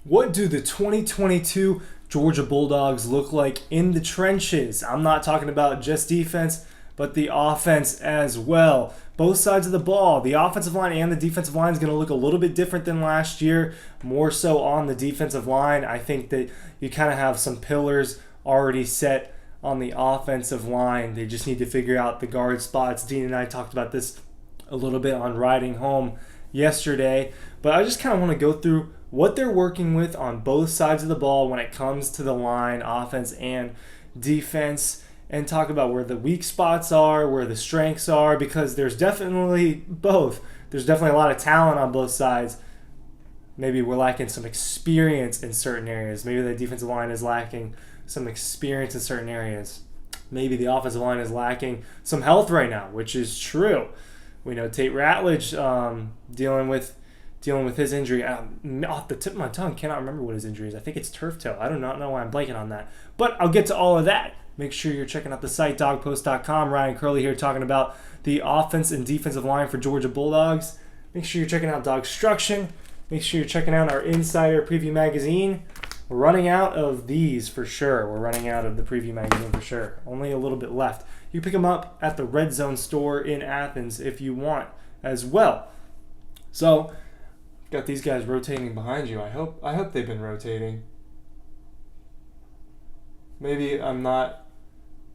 What do the 2022 Georgia Bulldogs look like in the trenches? I'm not talking about just defense, but the offense as well. Both sides of the ball, the offensive line and the defensive line is going to look a little bit different than last year, more so on the defensive line. I think that you kind of have some pillars already set on the offensive line. They just need to figure out the guard spots. Dean and I talked about this a little bit on riding home yesterday, but I just kind of want to go through what they're working with on both sides of the ball when it comes to the line, offense and defense, and talk about where the weak spots are, where the strengths are, because there's definitely both. There's definitely a lot of talent on both sides. Maybe we're lacking some experience in certain areas. Maybe the defensive line is lacking some experience in certain areas. Maybe the offensive line is lacking some health right now, which is true. We know Tate Ratledge dealing with his injury. Off the tip of my tongue, cannot remember what his injury is. I think it's turf toe. I do not know why I'm blanking on that. But I'll get to all of that. Make sure you're checking out the site, dogpost.com. Ryan Curley here talking about the offense and defensive line for Georgia Bulldogs. Make sure you're checking out DAWGSTRUCTION. Make sure you're checking out our Insider Preview Magazine. We're running out of these for sure. We're running out of the Preview Magazine for sure. Only a little bit left. You pick them up at the Red Zone store in Athens if you want as well. So, got these guys rotating behind you. I hope they've been rotating. Maybe I'm not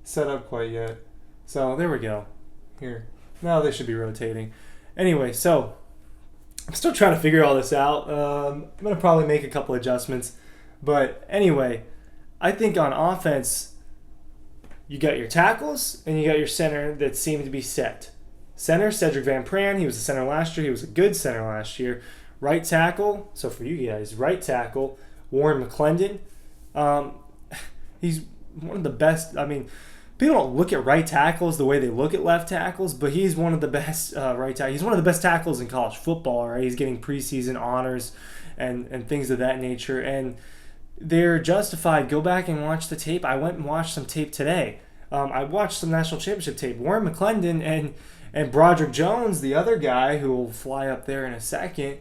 set up quite yet. So there we go. Here. Now they should be rotating. Anyway, so I'm still trying to figure all this out. I'm going to probably make a couple adjustments. But anyway, I think on offense, you got your tackles and you got your center that seem to be set. Center, Cedric Van Pran. He was a center last year. He was a good center last year. Right tackle, so for you guys, right tackle, Warren McClendon. He's one of the best. I mean, people don't look at right tackles the way they look at left tackles, but he's one of the best right tackles. He's one of the best tackles in college football, right? He's getting preseason honors and things of that nature, and they're justified. Go back and watch the tape. I went and watched some tape today. I watched some national championship tape. Warren McClendon and Broderick Jones, the other guy who will fly up there in a second,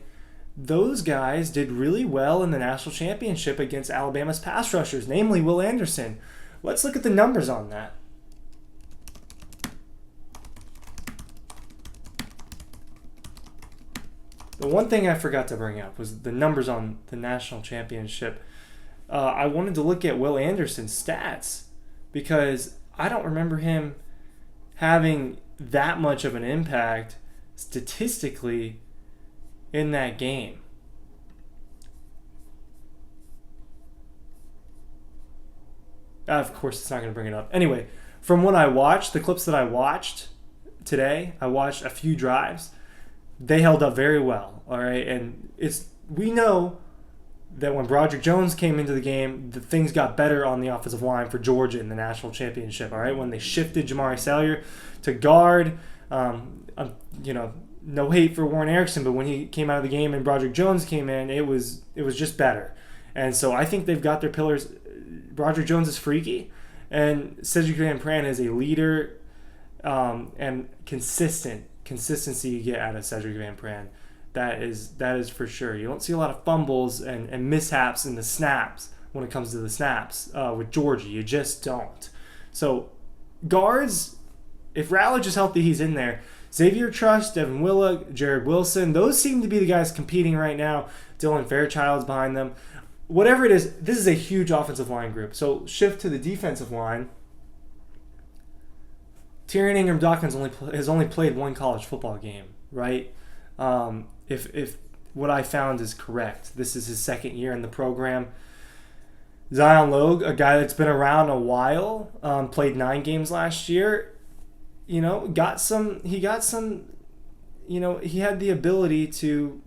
those guys did really well in the national championship against Alabama's pass rushers, namely Will Anderson. Let's look at the numbers on that. The one thing I forgot to bring up was the numbers on the national championship. I wanted to look at Will Anderson's stats because I don't remember him having that much of an impact statistically in that game. Of course, it's not going to bring it up. Anyway, from what I watched, the clips that I watched today, I watched a few drives. They held up very well, all right? And we know that when Broderick Jones came into the game, the things got better on the offensive line for Georgia in the national championship, all right? When they shifted Jamari Salyer to guard, no hate for Warren Erickson, but when he came out of the game and Broderick Jones came in, it was just better. And so I think they've got their pillars. Broderick Jones is freaky, and Cedric Van Pran is a leader, and consistency you get out of Cedric Van Pran. That is for sure. You don't see a lot of fumbles and mishaps in the snaps when it comes to the snaps with Georgia. You just don't. So guards, if Ratledge is healthy, he's in there. Xavier Truss, Devin Willock, Jared Wilson, those seem to be the guys competing right now. Dylan Fairchild's behind them. Whatever it is, this is a huge offensive line group. So shift to the defensive line. Tyrion Ingram-Dawkins has only played one college football game, right? If what I found is correct. This is his second year in the program. Zion Logue, a guy that's been around a while, played 9 games last year. He had the ability to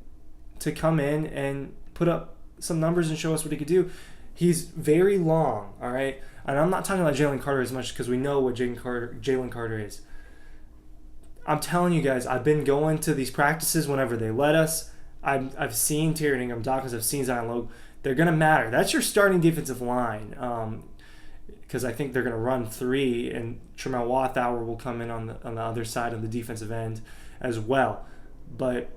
come in and put up some numbers and show us what he could do. He's very long, all right? And I'm not talking about Jalen Carter as much because we know what Jalen Carter is. I'm telling you guys, I've been going to these practices whenever they let us. I've seen Tyrion Ingram-Dawkins, I've seen Zion Logue. They're going to matter. That's your starting defensive line. Because I think they're going to run 3, and Tremel Wathour will come in on the other side of the defensive end as well. But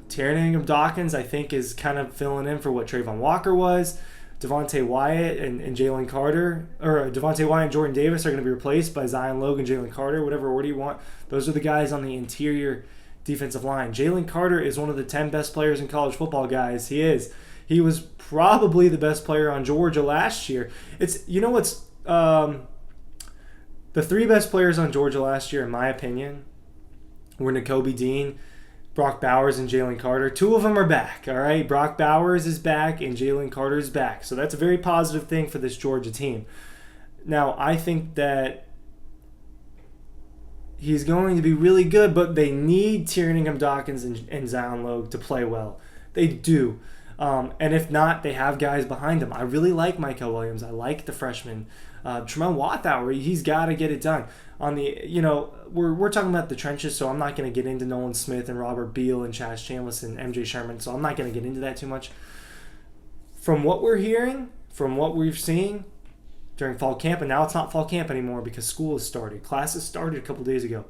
Tiernan Dawkins, I think, is kind of filling in for what Trayvon Walker was. Devontae Wyatt and Jalen Carter, or Devontae Wyatt and Jordan Davis are going to be replaced by Zion Logue and Jalen Carter, whatever order you want. Those are the guys on the interior defensive line. Jalen Carter is one of the 10 best players in college football, guys. He is. He was probably the best player on Georgia last year. The 3 best players on Georgia last year, in my opinion, were Nakobe Dean, Brock Bowers, and Jalen Carter. 2 of them are back, all right? Brock Bowers is back, and Jalen Carter is back. So that's a very positive thing for this Georgia team. Now, I think that he's going to be really good, but they need Tiernan Dawkins and Zion Logue to play well. They do. And if not, they have guys behind them. I really like Michael Williams. I like the freshman. Tremont Wathour, he's got to get it done. On the, we're talking about the trenches, so I'm not going to get into Nolan Smith and Robert Beal and Chaz Chambliss and MJ Sherman, so I'm not going to get into that too much. From what we're hearing, from what we're seeing during fall camp, and now it's not fall camp anymore because school has started. Classes started a couple days ago.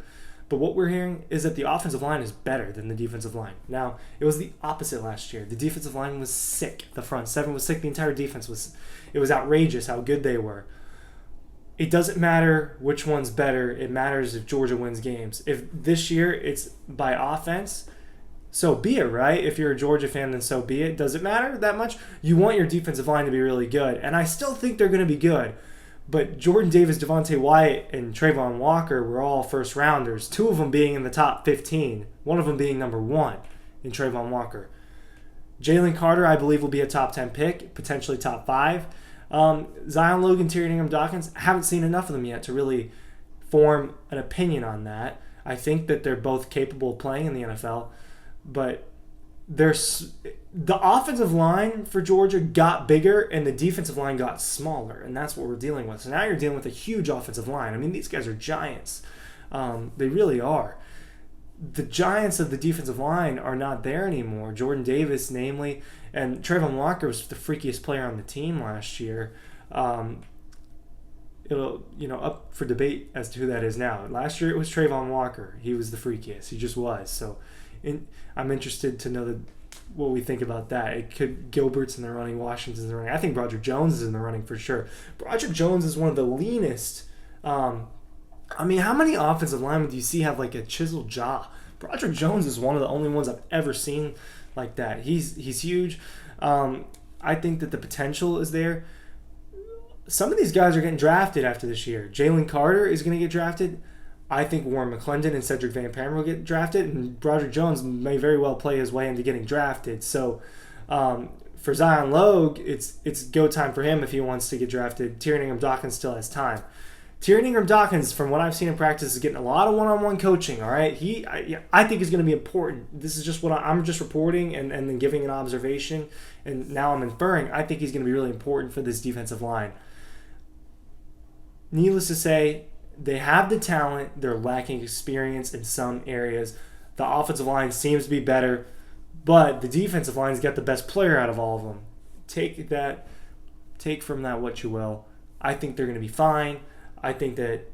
But what we're hearing is that the offensive line is better than the defensive line. Now, it was the opposite last year. The defensive line was sick. The front 7 was sick. The entire defense was outrageous how good they were. It doesn't matter which one's better. It matters if Georgia wins games. If this year it's by offense, so be it, right? If you're a Georgia fan, then so be it. Does it matter that much? You want your defensive line to be really good. And I still think they're going to be good. But Jordan Davis, Devontae Wyatt, and Trayvon Walker were all first-rounders, 2 of them being in the top 15, 1 of them being number 1 in Trayvon Walker. Jalen Carter, I believe, will be a top 10 pick, potentially top 5. Zion Logue and Tiernan Dawkins, I haven't seen enough of them yet to really form an opinion on that. I think that they're both capable of playing in the NFL, but the offensive line for Georgia got bigger and the defensive line got smaller, and that's what we're dealing with. So now you're dealing with a huge offensive line. I mean, these guys are giants. They really are. The giants of the defensive line are not there anymore. Jordan Davis, namely, and Trayvon Walker was the freakiest player on the team last year. It'll, up for debate as to who that is now. Last year it was Trayvon Walker. He was the freakiest. He just was. So I'm interested to know what we think about that. It could Gilbert's in the running, Washington's in the running. I think Broderick Jones is in the running for sure. Broderick Jones is one of the leanest. How many offensive linemen do you see have like a chiseled jaw? Broderick Jones is one of the only ones I've ever seen like that. He's huge. I think that the potential is there. Some of these guys are getting drafted after this year. Jalen Carter is going to get drafted. I think Warren McClendon and Cedric Van Pammer will get drafted, and Broderick Jones may very well play his way into getting drafted. So for Zion Logue, it's go time for him if he wants to get drafted. Tiernan Dawkins still has time. Tiernan Dawkins, from what I've seen in practice, is getting a lot of one-on-one coaching. All right, I think is going to be important. This is just what I'm just reporting and then giving an observation, and now I'm inferring. I think he's going to be really important for this defensive line. Needless to say, they have the talent. They're lacking experience in some areas. The offensive line seems to be better, but the defensive line's got the best player out of all of them. Take from that what you will. I think they're going to be fine. I think that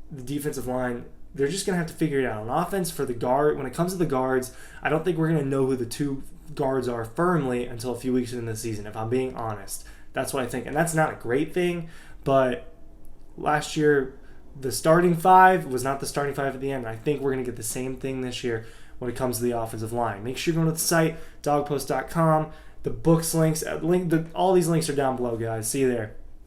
the defensive line, they're just going to have to figure it out. On offense, for the guard, when it comes to the guards, I don't think we're going to know who the 2 guards are firmly until a few weeks into the season, if I'm being honest. That's what I think. And that's not a great thing, but last year, the starting 5 was not the starting 5 at the end. I think we're going to get the same thing this year when it comes to the offensive line. Make sure you go to the site, dawgpost.com. The books links, all these links are down below, guys. See you there.